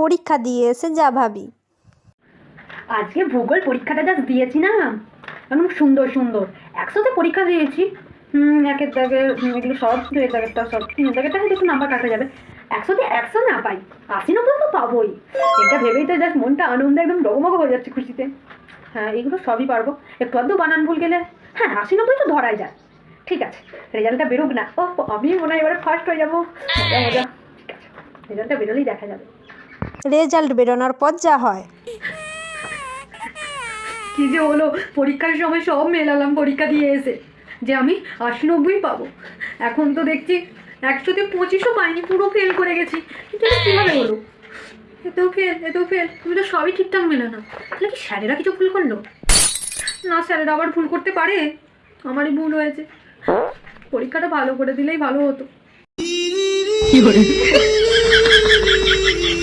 পরীক্ষা দিয়ে এসে যা ভাবি। আজকে ভূগোল পরীক্ষাটা যা দিয়েছি না, একদম সুন্দর সুন্দর। 100তে পরীক্ষা দিয়েছি। একের দাগে এগুলো সব, দুয়ের দাগেরটা সব, তিনের দাগেরটা হয়তো একটু নাম্বার কাটা যাবে। 100তে 100 না পাই, 80-90 তো পাবোই। এটা ভেবেই তো জাস্ট মনটা আনন্দে একদম ডগমগ হয়ে যাচ্ছে খুশিতে। হ্যাঁ, এগুলো সবই পারবো। একটু আধটু বানান ভুল গেলে হ্যাঁ 80-90 তো ধরাই যায়। ঠিক আছে, রেজাল্টটা বেরোক না। ও, আমি মনে হয় এবারে ফার্স্ট হয়ে যাবো। মজা মজা। ঠিক আছে, রেজাল্টটা বেরোলেই দেখা যাবে। রেজাল্ট বেরোনোর পর যা হয়। কি যে হলো, পরীক্ষার সময় সব মেলালাম পরীক্ষা দিয়ে এসে যে আমি 80-90 পাবো। এখন তো দেখছি 100তে 25ও পাইনি, পুরো ফেল করে গেছি। কিন্তু এটা কীভাবে হলো? এতেও ফেল, তুমি তো সবই ঠিকঠাক মেলে না। তাহলে কি স্যারেরা কিছু ভুল করলো? না, স্যারেরা আবার ভুল করতে পারে? আমারই ভুল হয়েছে। পরীক্ষাটা ভালো করে দিলেই ভালো হতো।